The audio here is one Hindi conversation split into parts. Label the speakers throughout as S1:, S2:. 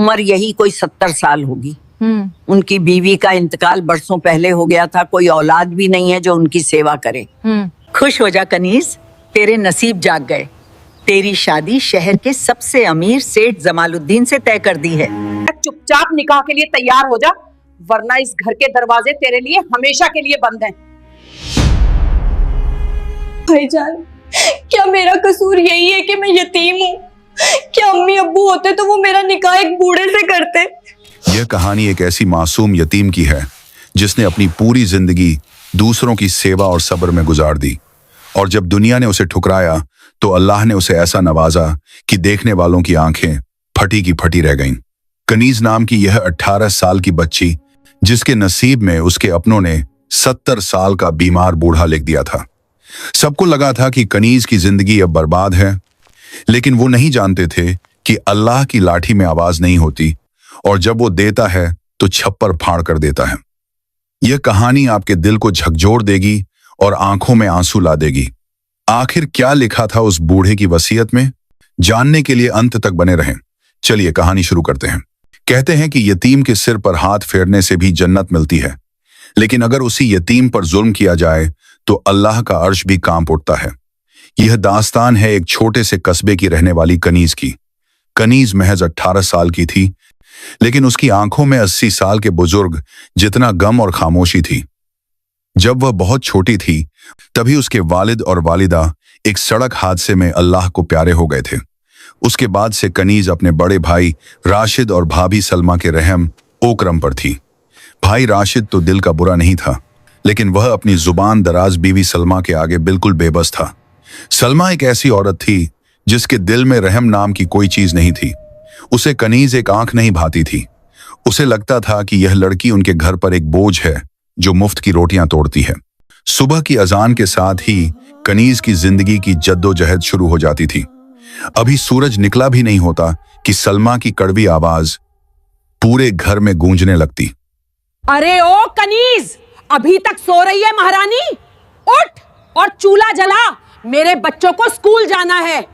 S1: उम्र यही कोई 70 साल होगी। उनकी बीवी का इंतकाल बरसों पहले हो गया था, कोई औलाद भी नहीं है जो उनकी सेवा करे।
S2: खुश हो जा कनीज, तेरे नसीब जाग गए। तेरी शादी शहर के सबसे अमीर सेठ जमालुद्दीन से तय कर दी है।
S3: चुपचाप निकाह के लिए तैयार हो जा, वरना इस घर के दरवाजे तेरे लिए हमेशा के लिए बंद हैं।
S4: भाईजान, क्या मेरा कसूर यही है कि मैं यतीम हूँ? क्या अम्मी अब्बू होते तो वो मेरा निकाह एक बूढ़े से करते?
S5: यह कहानी एक ऐसी मासूम यतीम की है जिसने अपनी पूरी जिंदगी दूसरों की सेवा और सब्र में गुजार दी, और जब दुनिया ने उसे ठुकराया तो अल्लाह ने उसे ऐसा नवाजा कि देखने वालों की आंखें फटी की फटी रह गईं। कनीज नाम की यह 18 साल की बच्ची, जिसके नसीब में उसके अपनों ने 70 साल का बीमार बूढ़ा लिख दिया था। सबको लगा था कि कनीज की जिंदगी अब बर्बाद है, लेकिन वो नहीं जानते थे कि अल्लाह की लाठी में आवाज नहीं होती, और जब वो देता है तो छप्पर फाड़ कर देता है। यह कहानी आपके दिल को झकझोर देगी और आंखों में आंसू ला देगी। आखिर क्या लिखा था उस बूढ़े की वसीयत में, जानने के लिए अंत तक बने रहें। चलिए कहानी शुरू करते हैं। कहते हैं कि यतीम के सिर पर हाथ फेरने से भी जन्नत मिलती है, लेकिन अगर उसी यतीम पर जुल्म किया जाए तो अल्लाह का अर्श भी कांप उठता है। यह दास्तान है एक छोटे से कस्बे की रहने वाली कनीज की। कनीज महज 18 साल की थी, लेकिन उसकी आंखों में 80 साल के बुजुर्ग जितना गम और खामोशी थी। जब वह बहुत छोटी थी तभी उसके वालिद और वालिदा एक सड़क हादसे में अल्लाह को प्यारे हो गए थे। उसके बाद से कनीज अपने बड़े भाई राशिद और भाभी सलमा के रहम ओकरम पर थी। भाई राशिद तो दिल का बुरा नहीं था, लेकिन वह अपनी जुबान दराज बीवी सलमा के आगे बिल्कुल बेबस था। सलमा एक ऐसी औरत थी जिसके दिल में रहम नाम की कोई चीज नहीं थी। उसे कनीज एक आंख नहीं भाती थी। उसे लगता था कि यह लड़की उनके घर पर एक बोझ है जो मुफ्त की रोटियां तोड़ती है। सुबह की अजान के साथ ही कनीज की जिंदगी की जद्दोजहद शुरू हो जाती थी। अभी सूरज निकला भी नहीं होता कि सलमा की कड़वी आवाज पूरे घर में गूंजने लगती।
S3: अरे ओ कनीज, अभी तक सो रही है महारानी? उठ और चूल्हा जला, मेरे बच्चों को स्कूल जाना है।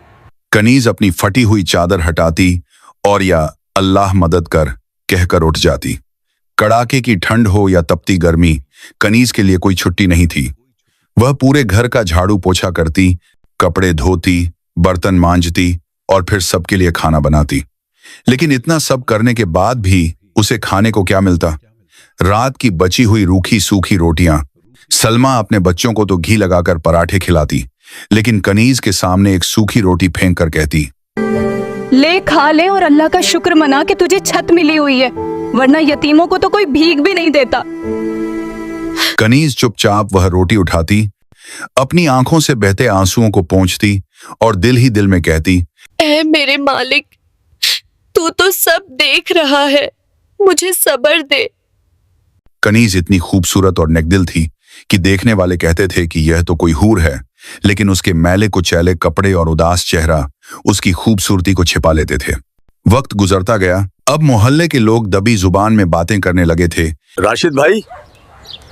S5: कनीज अपनी फटी हुई चादर हटाती और या अल्लाह मदद कर कहकर उठ जाती। कड़ाके की ठंड हो या तपती गर्मी, कनीज के लिए कोई छुट्टी नहीं थी। वह पूरे घर का झाड़ू पोछा करती, कपड़े धोती, बर्तन मांजती और फिर सबके लिए खाना बनाती। लेकिन इतना सब करने के बाद भी उसे खाने को क्या मिलता? रात की बची हुई रूखी सूखी रोटियां। सलमा अपने बच्चों को तो घी लगाकर पराठे खिलाती, लेकिन कनीज के सामने एक सूखी रोटी फेंक कर कहती,
S4: ले खा ले और अल्लाह का शुक्र मना कि तुझे छत मिली हुई है, वरना यतीमों को तो कोई भीख भी नहीं देता।
S5: कनीज चुपचाप वह रोटी उठाती, अपनी आंखों से बहते आंसुओं को पोंछती और दिल ही दिल में कहती,
S4: ऐ मेरे मालिक, तू तो सब देख रहा है, मुझे सब्र दे।
S5: कनीज इतनी खूबसूरत और नेकदिल थी कि देखने वाले कहते थे कि यह तो कोई हूर है, लेकिन उसके मैले कुचैले कपड़े और उदास चेहरा उसकी खूबसूरती को छिपा लेते थे। वक्त गुजरता गया। अब मोहल्ले के लोग दबी जुबान में बातें करने लगे थे।
S6: राशिद भाई,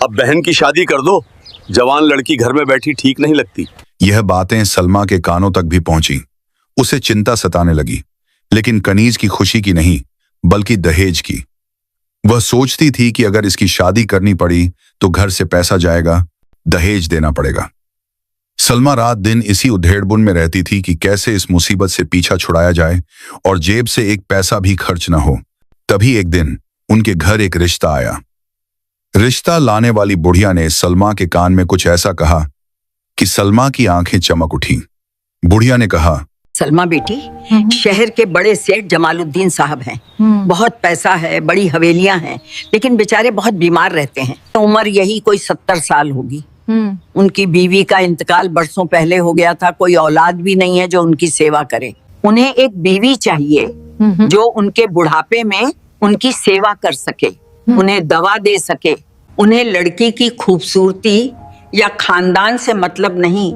S6: अब बहन की शादी कर दो, जवान लड़की घर में बैठी ठीक नहीं लगती।
S5: यह बातें सलमा के कानों तक भी पहुंची। उसे चिंता सताने लगी, लेकिन कनीज की खुशी की नहीं बल्कि दहेज की। वह सोचती थी कि अगर इसकी शादी करनी पड़ी तो घर से पैसा जाएगा, दहेज देना पड़ेगा। सलमा रात दिन इसी उधेड़बुन में रहती थी कि कैसे इस मुसीबत से पीछा छुड़ाया जाए और जेब से एक पैसा भी खर्च न हो। तभी एक दिन उनके घर एक रिश्ता आया। रिश्ता लाने वाली बुढ़िया ने सलमा के कान में कुछ ऐसा कहा कि सलमा की आंखें चमक उठी। बुढ़िया ने कहा,
S1: सलमा बेटी, शहर के बड़े सेठ जमालुद्दीन साहब हैं। बहुत पैसा है, बड़ी हवेलियां हैं, लेकिन बेचारे बहुत बीमार रहते हैं। उम्र यही कोई 70 साल होगी। उनकी बीवी का इंतकाल बरसों पहले हो गया था, कोई औलाद भी नहीं है जो उनकी सेवा करे। उन्हें एक बीवी चाहिए जो उनके बुढ़ापे में उनकी सेवा कर सके, उन्हें दवा दे सके। उन्हें लड़की की खूबसूरती या खानदान से मतलब नहीं,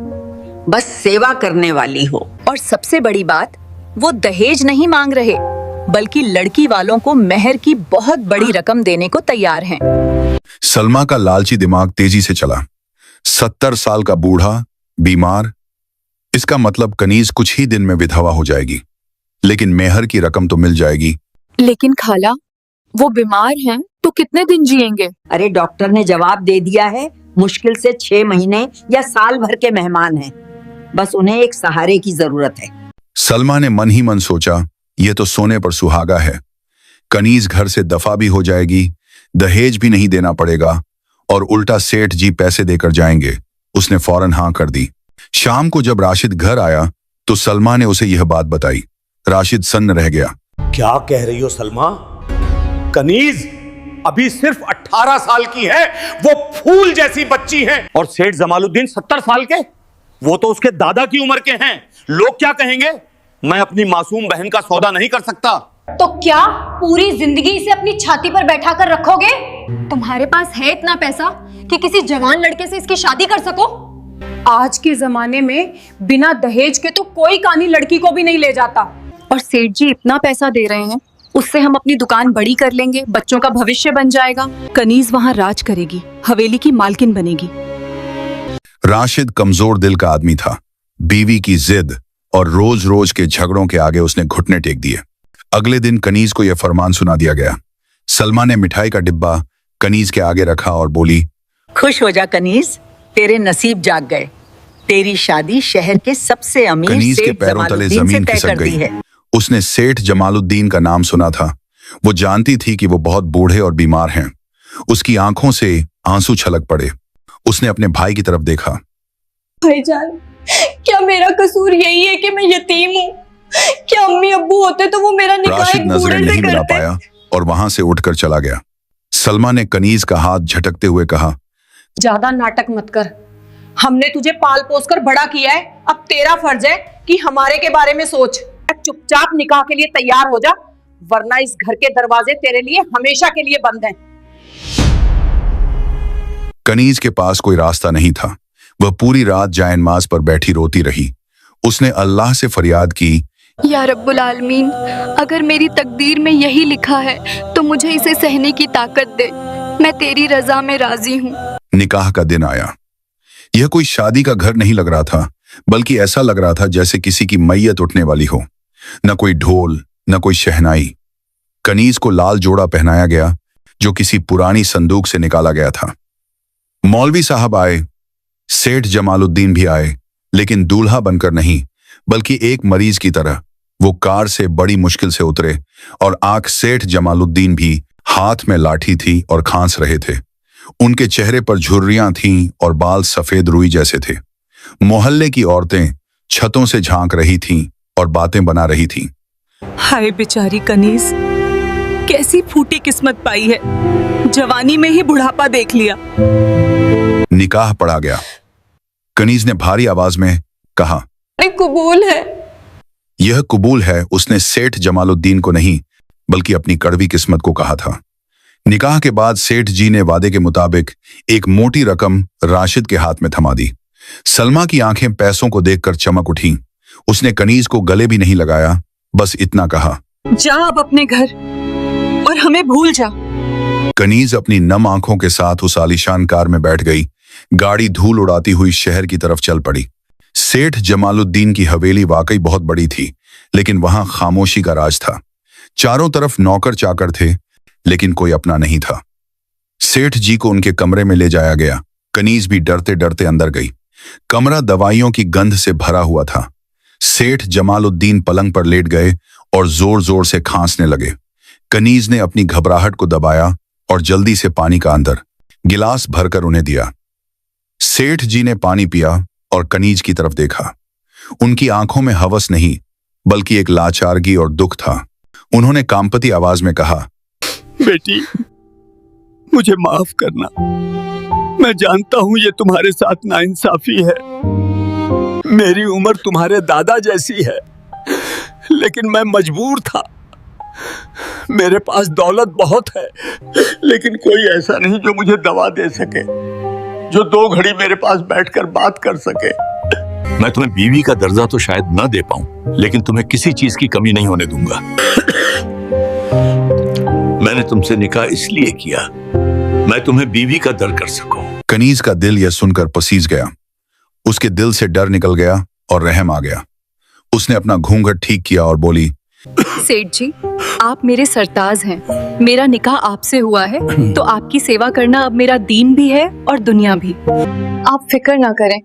S1: बस सेवा करने वाली हो।
S2: और सबसे बड़ी बात, वो दहेज नहीं मांग रहे, बल्कि लड़की वालों को मेहर की बहुत बड़ी रकम देने को तैयार हैं।
S5: सलमा का लालची दिमाग तेजी से चला। 70 साल का बूढ़ा, बीमार, इसका मतलब कनीज कुछ ही दिन में विधवा हो जाएगी, लेकिन मेहर की रकम तो मिल जाएगी।
S7: लेकिन खाला, वो बीमार हैं तो कितने दिन जिएंगे?
S1: अरे डॉक्टर ने जवाब दे दिया है, मुश्किल से 6 महीने या साल भर के मेहमान हैं। बस उन्हें एक सहारे की जरूरत है।
S5: सलमा ने मन ही मन सोचा, यह तो सोने पर सुहागा है। कनीज घर से दफा भी हो जाएगी, दहेज भी नहीं देना पड़ेगा और उल्टा सेठ जी पैसे देकर जाएंगे। उसने फौरन हाँ कर दी। शाम को जब राशिद घर आया तो सलमा ने उसे यह बात बताई। राशिद सन्न रह गया।
S8: क्या कह रही हो सलमा? कनीज अभी सिर्फ 18 साल की है, वो फूल जैसी बच्ची है। और सेठ जमालुद्दीन 70 साल के, वो तो उसके दादा की उम्र के हैं। लोग क्या कहेंगे? मैं अपनी मासूम बहन का सौदा नहीं कर सकता।
S4: तो क्या पूरी जिंदगी इसे अपनी छाती पर बैठा कर रखोगे? तुम्हारे पास है इतना पैसा कि किसी जवान लड़के से इसकी शादी कर सको?
S3: आज के जमाने में बिना दहेज के तो कोई कानी लड़की को भी नहीं ले जाता।
S7: और सेठ जी इतना पैसा दे रहे हैं, उससे हम अपनी दुकान बड़ी कर लेंगे, बच्चों का भविष्य बन जाएगा। कनीज वहाँ राज करेगी, हवेली की मालकिन बनेगी।
S5: राशिद कमजोर दिल का आदमी था। बीवी की जिद और रोज रोज के झगड़ों के आगे उसने घुटने टेक दिए। अगले दिन कनीज को यह फरमान सुना दिया गया। सलमा ने मिठाई का डिब्बा कनीज के आगे रखा और बोली,
S2: खुश हो जा कनीज, तेरे नसीब जाग गए। तेरी शादी शहर के सबसे अमीर
S5: कनीज के
S2: सेठ
S5: पैरों तले
S2: जमालुद्दीन से
S5: जमीन
S2: तय
S5: खिसक
S2: कर दी
S5: गई।
S2: है।
S5: उसने सेठ जमालुद्दीन का नाम सुना था। वो जानती थी कि वो बहुत बूढ़े और बीमार हैं। उसकी आंखों से आंसू छलक पड़े। उसने अपने भाई की तरफ देखा।
S4: भाईजान, क्या मेरा कसूर यही है कि मैं यतीम हूँ? क्या अम्मी अब्बू होते तो वो मेरा निकाह
S5: राशिद
S4: एक
S5: नजरें
S4: बूढ़े से
S5: नहीं मिला
S4: करते?
S5: पाया और वहां से उठकर चला गया। सलमा ने कनीज का हाथ झटकते हुए कहा,
S3: ज्यादा नाटक मत कर। हमने तुझे पाल पोस कर बड़ा किया है, अब तेरा फर्ज है कि हमारे के बारे में सोच। चुपचाप निकाह के लिए तैयार हो जा, वरना इस घर के दरवाजे तेरे लिए हमेशा के लिए बंद हैं।
S5: कनीज के पास कोई रास्ता नहीं था। वह पूरी रात जायनमाज पर बैठी रोती रही। उसने अल्लाह से फरियाद की,
S7: या रब्बुल आलमीन, अगर मेरी तकदीर में यही लिखा है तो मुझे इसे सहने की ताकत दे। मैं तेरी रजा में राजी हूँ।
S5: निकाह का दिन आया। यह कोई शादी का घर नहीं लग रहा था, बल्कि ऐसा लग रहा था जैसे किसी की मैयत उठने वाली हो। न कोई ढोल, न कोई शहनाई। कनीज को लाल जोड़ा पहनाया गया जो किसी पुरानी संदूक से निकाला गया था। मौलवी साहब आए, सेठ जमालुद्दीन भी आए, लेकिन दूल्हा बनकर नहीं, बल्कि एक मरीज की तरह। वो कार से बड़ी मुश्किल से उतरे और आंख सेठ जमालुद्दीन भी हाथ में लाठी थी और खांस रहे थे। उनके चेहरे पर झुर्रियां थीं और बाल सफेद रुई जैसे थे। मोहल्ले की औरतें छतों से झांक रही थीं और बातें बना रही थीं।
S7: हाय बेचारी कनीज, कैसी फूटी किस्मत पाई है, जवानी में ही बुढ़ापा देख लिया।
S5: निकाह पढ़ा गया। कनीज ने भारी आवाज में कहा,
S4: अरे कबूल है।
S5: यह कबूल है उसने सेठ जमालुद्दीन को नहीं, बल्कि अपनी कड़वी किस्मत को कहा था। निकाह के बाद सेठ जी ने वादे के मुताबिक एक मोटी रकम राशिद के हाथ में थमा दी। सलमा की आंखें पैसों को देखकर चमक उठी। उसने कनीज को गले भी नहीं लगाया, बस इतना कहा,
S7: जा अब अपने घर और हमें भूल जा।
S5: कनीज अपनी नम आंखों के साथ उस आलीशान कार में बैठ गई। गाड़ी धूल उड़ाती हुई शहर की तरफ चल पड़ी। सेठ जमालुद्दीन की हवेली वाकई बहुत बड़ी थी, लेकिन वहां खामोशी का राज था। चारों तरफ नौकर चाकर थे, लेकिन कोई अपना नहीं था। सेठ जी को उनके कमरे में ले जाया गया। कनीज भी डरते डरते अंदर गई। कमरा दवाइयों की गंध से भरा हुआ था। सेठ जमालुद्दीन पलंग पर लेट गए और जोर जोर से खांसने लगे। कनीज ने अपनी घबराहट को दबाया और जल्दी से पानी का अंदर गिलास भरकर उन्हें दिया। सेठ जी ने पानी पिया और कनीज की तरफ देखा। उनकी आंखों में हवस नहीं, बल्कि एक लाचारगी और दुख था। उन्होंने कांपती आवाज में कहा,
S8: बेटी, मुझे माफ करना। मैं जानता हूं ये तुम्हारे साथ नाइंसाफी है। मेरी उम्र तुम्हारे दादा जैसी है, लेकिन मैं मजबूर था। मेरे पास दौलत बहुत है, लेकिन कोई ऐसा नहीं जो मुझे दवा दे सके, जो 2 घड़ी मेरे पास बैठकर बात कर सके।
S6: मैं तुम्हें बीवी का दर्जा तो शायद न दे पाऊं, लेकिन तुम्हें किसी चीज की कमी नहीं होने दूंगा। मैंने तुमसे निकाह इसलिए किया, मैं तुम्हें बीवी का दर कर सकूं।
S5: कनीज का दिल यह सुनकर पसीज गया। उसके दिल से डर निकल गया और रहम आ गया। उसने अपना घूंघट ठीक किया और बोली,
S7: सेठ जी, आप मेरे सरताज हैं। मेरा निकाह आपसे हुआ है, तो आपकी सेवा करना अब मेरा दीन भी है और दुनिया भी।
S9: आप फिक्र ना करें,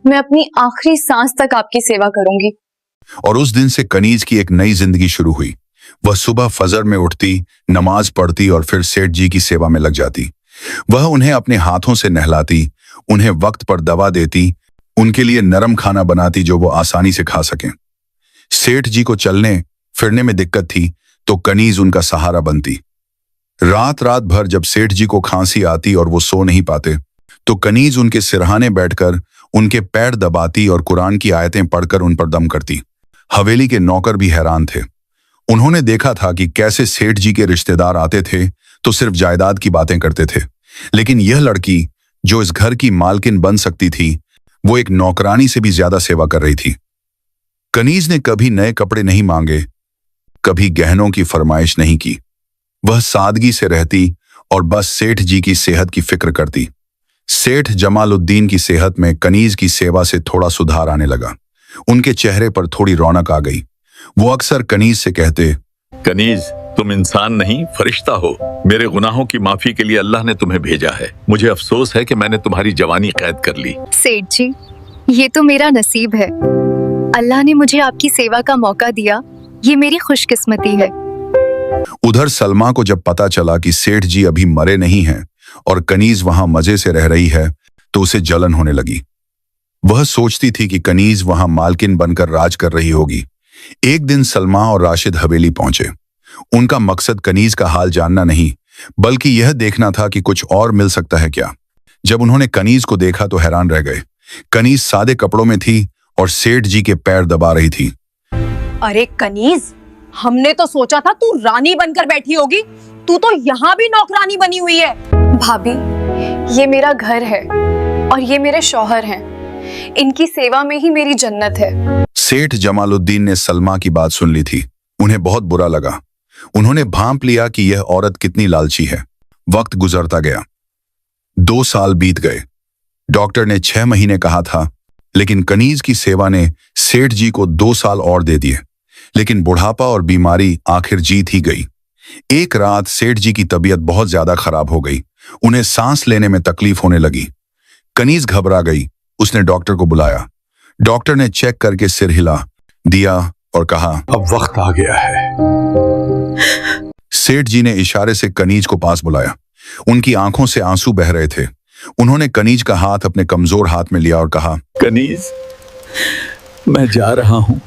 S9: मैं अपनी आखिरी सांस तक आपकी सेवा करूंगी।
S5: और उस दिन से कनीज की एक नई जिंदगी शुरू हुई। वह सुबह फजर में उठती, नमाज पढ़ती और फिर सेठ जी की सेवा में लग जाती। वह उन्हें अपने हाथों से नहलाती, उन्हें वक्त पर दवा देती, उनके लिए नरम खाना बनाती जो वो आसानी से खा सकें। सेठ जी को चलने फिरने में दिक्कत थी तो कनीज उनका सहारा बनती। रात रात भर जब सेठ जी को खांसी आती और वो सो नहीं पाते तो कनीज उनके सिरहाने बैठकर उनके पैर दबाती और कुरान की आयतें पढ़कर उन पर दम करती। हवेली के नौकर भी हैरान थे। उन्होंने देखा था कि कैसे सेठ जी के रिश्तेदार आते थे तो सिर्फ जायदाद की बातें करते थे, लेकिन यह लड़की जो इस घर की मालकिन बन सकती थी, वो एक नौकरानी से भी ज्यादा सेवा कर रही थी। कनीज ने कभी नए कपड़े नहीं मांगे, कभी गहनों की फरमाइश नहीं की। वह सादगी से रहती और बस सेठ जी की सेहत की फिक्र करती। सेठ जमालुद्दीन की सेहत में कनीज की सेवा से थोड़ा सुधार आने लगा। उनके चेहरे पर थोड़ी रौनक आ गई। वो अक्सर कनीज से कहते,
S10: कनीज, तुम इंसान नहीं फरिश्ता हो। मेरे गुनाहों की माफी के लिए अल्लाह ने तुम्हें भेजा है। मुझे अफसोस है कि मैंने तुम्हारी जवानी कैद कर ली।
S9: सेठ जी, ये तो मेरा नसीब है। अल्लाह ने मुझे आपकी सेवा का मौका दिया, ये मेरी खुशकिस्मती है।
S5: उधर सलमा को जब पता चला कि सेठ जी अभी मरे नहीं हैं और कनीज वहां मजे से रह रही है तो उसे जलन होने लगी। वह सोचती थी कि कनीज वहां मालकिन बनकर राज कर रही होगी। एक दिन सलमा और राशिद हवेली पहुंचे। उनका मकसद कनीज का हाल जानना नहीं, बल्कि यह देखना था कि कुछ और मिल सकता है क्या। जब उन्होंने कनीज को देखा तो हैरान रह गए। कनीज सादे कपड़ों में थी और सेठ जी के पैर दबा रही थी।
S3: अरे कनीज, हमने तो सोचा था तू रानी बनकर बैठी होगी, तू तो यहाँ भी नौकरानी बनी हुई है।
S9: भाभी, ये मेरा घर है और ये मेरे शौहर हैं। इनकी सेवा में ही मेरी जन्नत है।
S5: सेठ जमालुद्दीन ने सलमा की बात सुन ली थी। उन्हें बहुत बुरा लगा। उन्होंने भांप लिया कि यह औरत कितनी लालची है। वक्त गुजरता गया। 2 साल बीत गए। डॉक्टर ने 6 महीने कहा था, लेकिन कनीज की सेवा ने सेठ जी को 2 साल और दे दिए। लेकिन बुढ़ापा और बीमारी आखिर जीत ही गई। एक रात सेठ जी की तबीयत बहुत ज्यादा खराब हो गई। उन्हें सांस लेने में तकलीफ होने लगी। कनीज घबरा गई। उसने डॉक्टर को बुलाया। डॉक्टर ने चेक करके सिर हिला दिया और कहा,
S8: अब वक्त आ गया है।
S5: सेठ जी ने इशारे से कनीज को पास बुलाया। उनकी आंखों से आंसू बह रहे थे। उन्होंने कनीज का हाथ अपने कमजोर हाथ में लिया और कहा,
S10: कनीज, मैं जा रहा हूँ।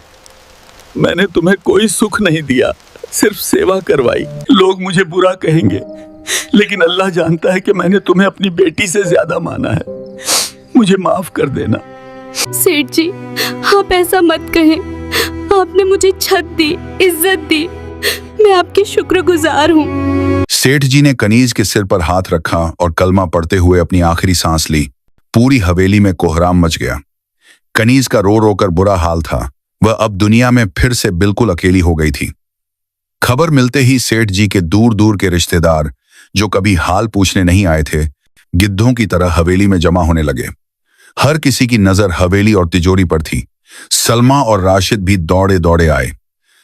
S10: मैंने तुम्हें कोई सुख नहीं दिया, सिर्फ सेवा करवाई। लोग मुझे बुरा कहेंगे, लेकिन अल्लाह जानता है कि मैंने तुम्हें अपनी बेटी से ज्यादा माना है। मुझे माफ कर देना।
S7: सेठ जी, आप ऐसा मत कहें। आपने मुझे छत दी, इज्जत दी। मैं आपकी शुक्रगुजार हूँ।
S5: सेठ जी ने कनीज के सिर पर हाथ रखा और कलमा पढ़ते हुए अपनी आखिरी सांस ली। पूरी हवेली में कोहराम मच गया। कनीज का रो रो कर बुरा हाल था। वह अब दुनिया में फिर से बिल्कुल अकेली हो गई थी। खबर मिलते ही सेठ जी के दूर दूर के रिश्तेदार, जो कभी हाल पूछने नहीं आए थे, गिद्धों की तरह हवेली में जमा होने लगे। हर किसी की नजर हवेली और तिजोरी पर थी। सलमा और राशिद भी दौड़े दौड़े आए।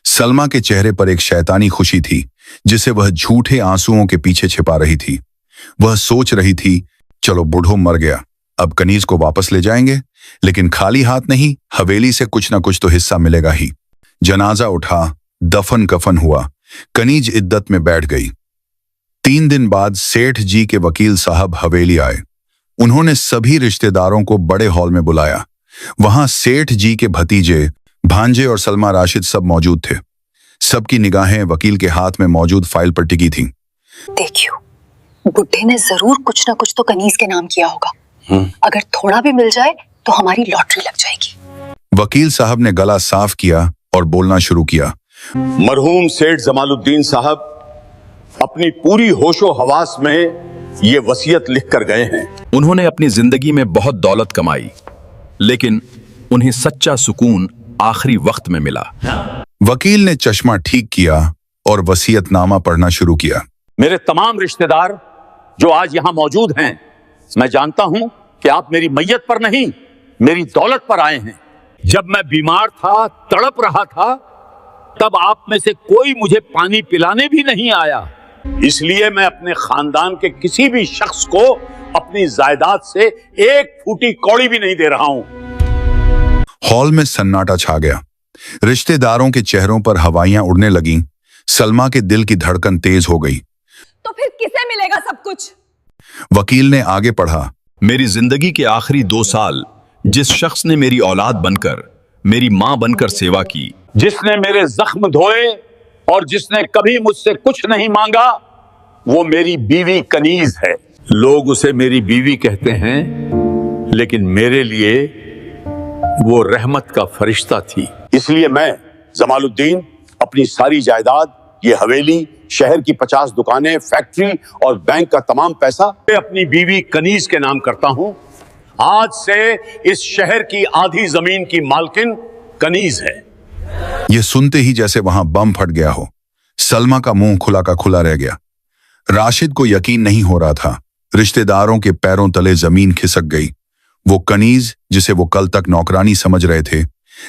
S5: सलमा के चेहरे पर एक शैतानी खुशी थी, जिसे वह झूठे आंसुओं के पीछे छिपा रही थी। वह सोच रही थी, चलो बूढ़ो मर गया, अब कनीज को वापस ले जाएंगे, लेकिन खाली हाथ नहीं, हवेली से कुछ ना कुछ तो हिस्सा मिलेगा ही। जनाजा उठा, दफन कफन हुआ। कनीज इद्दत में बैठ गई। 3 दिन बाद सेठ जी के वकील साहब हवेली आए। उन्होंने सभी रिश्तेदारों को बड़े हॉल में बुलाया। वहां सेठ जी के भतीजे, भांजे और सलमा राशिद सब मौजूद थे। सबकी निगाहें वकील के हाथ में मौजूद फाइल पर टिकी थीं।
S9: देखियो, बुड्ढे ने जरूर कुछ ना कुछ तो कनीज के नाम किया होगा। अगर थोड़ा भी मिल जाए तो हमारी लॉटरी लग जाएगी।
S5: वकील साहब ने गला साफ किया और बोलना शुरू किया।
S6: मरहूम सेठ जमालुद्दीन साहब अपनी पूरी होशो हवास में ये वसीयत लिख कर गए हैं।
S11: उन्होंने अपनी जिंदगी में बहुत दौलत कमाई, लेकिन उन्हें सच्चा सुकून आखिरी वक्त में मिला।
S5: वकील ने चश्मा ठीक किया और वसीयतनामा पढ़ना शुरू किया।
S6: मेरे तमाम रिश्तेदार जो आज यहाँ मौजूद हैं, मैं जानता हूं कि आप मेरी मैयत पर नहीं, मेरी दौलत पर आए हैं। जब मैं बीमार था, तड़प रहा था,
S8: तब आप में से कोई मुझे पानी पिलाने भी नहीं आया।
S6: इसलिए मैं अपने खानदान के किसी भी शख्स को अपनी जायदाद से एक फूटी कौड़ी भी नहीं दे रहा हूं।
S5: हॉल में सन्नाटा छा गया। रिश्तेदारों के चेहरों पर हवाइयां उड़ने लगीं। सलमा के दिल की धड़कन तेज हो गई।
S3: तो फिर किसे मिलेगा सब कुछ?
S5: वकील ने आगे पढ़ा।
S11: मेरी जिंदगी के आखिरी 2 साल जिस शख्स ने मेरी औलाद बनकर, मेरी मां बनकर सेवा की,
S6: जिसने मेरे जख्म धोए और जिसने कभी मुझसे कुछ नहीं मांगा, वो मेरी बीवी कनीज है।
S8: लोग उसे मेरी बीवी कहते हैं, लेकिन मेरे लिए वो रहमत का फरिश्ता थी।
S6: इसलिए मैं जमालुद्दीन अपनी सारी जायदाद, ये हवेली, शहर की 50 दुकानें, फैक्ट्री और बैंक का तमाम पैसा अपनी बीवी कनीज के नाम करता हूं। आज से इस शहर की आधी जमीन की मालकिन कनीज है।
S5: यह सुनते ही जैसे वहां बम फट गया हो। सलमा का मुंह खुला का खुला रह गया। राशिद को यकीन नहीं हो रहा था। रिश्तेदारों के पैरों तले जमीन खिसक गई। वो कनीज, जिसे वो कल तक नौकरानी समझ रहे थे,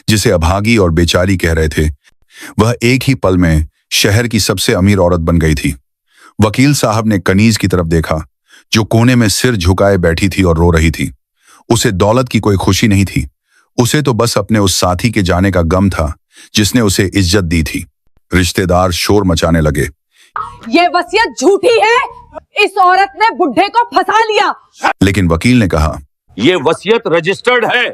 S5: जिसे अभागी और बेचारी कह रहे थे, वह एक ही पल में शहर की सबसे अमीर औरत बन गई थी। वकील साहब ने कनीज की तरफ देखा, जो कोने में सिर झुकाए बैठी थी और रो रही थी। उसे दौलत की कोई खुशी नहीं थी। उसे तो बस अपने उस साथी के जाने का गम था जिसने उसे इज्जत दी थी। रिश्तेदार शोर मचाने लगे।
S3: ये वसीयत झूठी है। इस औरत ने बुढ़े को फंसा लिया।
S5: लेकिन वकील ने कहा,
S6: ये वसीयत रजिस्टर्ड है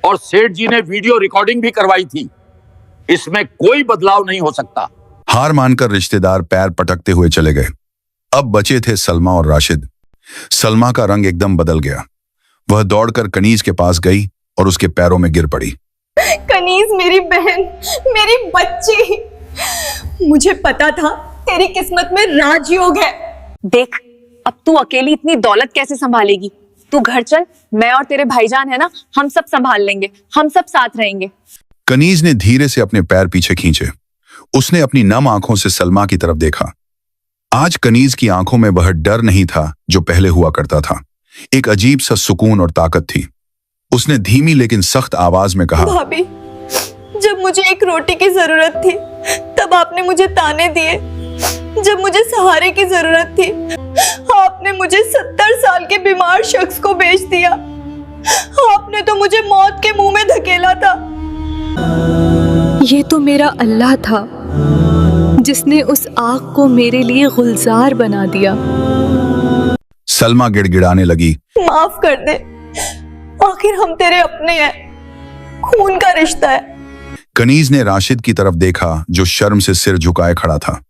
S6: और सेठ जी ने वीडियो रिकॉर्डिंग भी करवाई थी। इसमें कोई बदलाव नहीं हो सकता।
S5: हार मानकर रिश्तेदार पैर पटकते हुए चले गए। अब बचे थे सलमा और राशिद। सलमा का रंग एकदम बदल गया। वह दौड़कर कनीज के पास गई और उसके पैरों में गिर पड़ी।
S4: कनीज मेरी बहन, मेरी बच्ची, मुझे पता था तेरी किस्मत में राजयोग है।
S7: देख, अब तू अकेली इतनी दौलत कैसे संभालेगी? तू घर चल, मैं और तेरे भाईजान है ना, हम सब संभाल लेंगे, हम सब साथ रहेंगे।
S5: कनीज ने धीरे से अपने पैर पीछे खींचे। उसने अपनी नम आंखों से सलमा की तरफ देखा। आज कनीज की आंखों में वह डर नहीं था जो पहले हुआ करता था। एक अजीब सा सुकून और ताकत थी। उसने धीमी लेकिन सख्त आवाज में कहा,
S4: भाभी, जब मुझे एक रोटी की जरूरत थी तब आपने मुझे ताने दिए। जब मुझे सहारे की जरूरत थी आपने मुझे 70 साल के बीमार शख्स को बेच दिया। आपने तो मुझे मौत के मुंह में धकेला था।
S7: ये तो मेरा अल्लाह था जिसने उस आग को मेरे लिए गुलजार बना दिया।
S5: सलमा गिड़गिड़ाने लगी,
S4: माफ कर दे, आखिर हम तेरे अपने हैं, खून का रिश्ता है।
S5: कनीज ने राशिद की तरफ देखा जो शर्म से सिर झुकाए खड़ा था।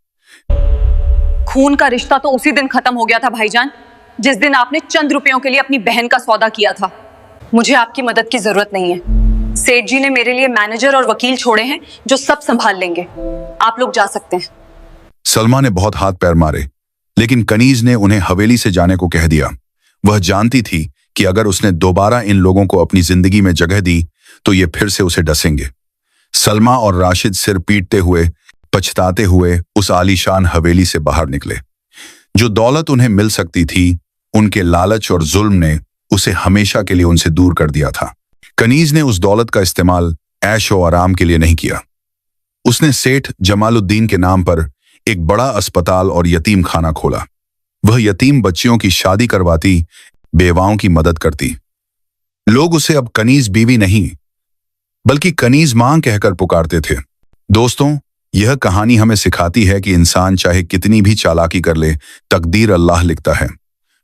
S7: खून का रिश्ता तो उसी दिन खत्म हो गया था भाईजान, जिस दिन आपने चंद रुपयों के लिए अपनी बहन का सौदा किया था। मुझे आपकी मदद की जरूरत नहीं है। सेठ जी ने मेरे लिए मैनेजर और वकील छोड़े हैं जो सब संभाल लेंगे। आप लोग जा सकते हैं।
S5: सलमा ने बहुत हाथ पैर मारे, लेकिन कनीज ने उन्हें हवेली से जाने को कह दिया। वह जानती थी कि अगर उसने दोबारा इन लोगों को अपनी जिंदगी में जगह दी तो ये फिर से उसे डसेंगे। सलमा और राशिद सिर पीटते हुए, पछताते हुए उस आलीशान हवेली से बाहर निकले। जो दौलत उन्हें मिल सकती थी, उनके लालच और जुल्म ने उसे हमेशा के लिए उनसे दूर कर दिया था। कनीज ने उस दौलत का इस्तेमाल ऐश और आराम के लिए नहीं किया। उसने सेठ जमालुद्दीन के नाम पर एक बड़ा अस्पताल और यतीम खाना खोला। वह यतीम बच्चियों की शादी करवाती, बेवाओं की मदद करती। लोग उसे अब कनीज बीवी नहीं बल्कि कनीज मां कहकर पुकारते थे। दोस्तों, यह कहानी हमें सिखाती है कि इंसान चाहे कितनी भी चालाकी कर ले, तकदीर अल्लाह लिखता है।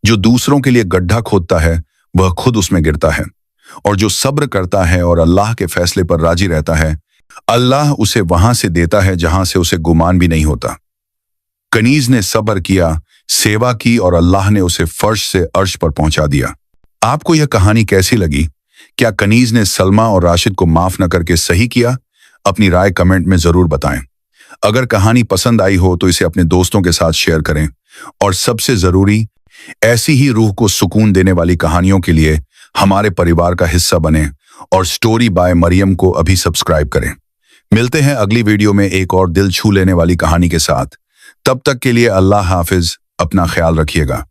S5: जो दूसरों के लिए गड्ढा खोदता है वह खुद उसमें गिरता है, और जो सब्र करता है और अल्लाह के फैसले पर राजी रहता है, अल्लाह उसे वहां से देता है जहां से उसे गुमान भी नहीं होता। कनीज ने सब्र किया, सेवा की और अल्लाह ने उसे फर्श से अर्श पर पहुंचा दिया। आपको यह कहानी कैसी लगी? क्या कनीज ने सलमा और राशिद को माफ न करके सही किया? अपनी राय कमेंट में जरूर बताएं। अगर कहानी पसंद आई हो तो इसे अपने दोस्तों के साथ शेयर करें, और सबसे जरूरी, ऐसी ही रूह को सुकून देने वाली कहानियों के लिए हमारे परिवार का हिस्सा बने और स्टोरी बाय मरियम को अभी सब्सक्राइब करें। मिलते हैं अगली वीडियो में एक और दिल छू लेने वाली कहानी के साथ। तब तक के लिए अल्लाह हाफिज, अपना ख्याल रखिएगा।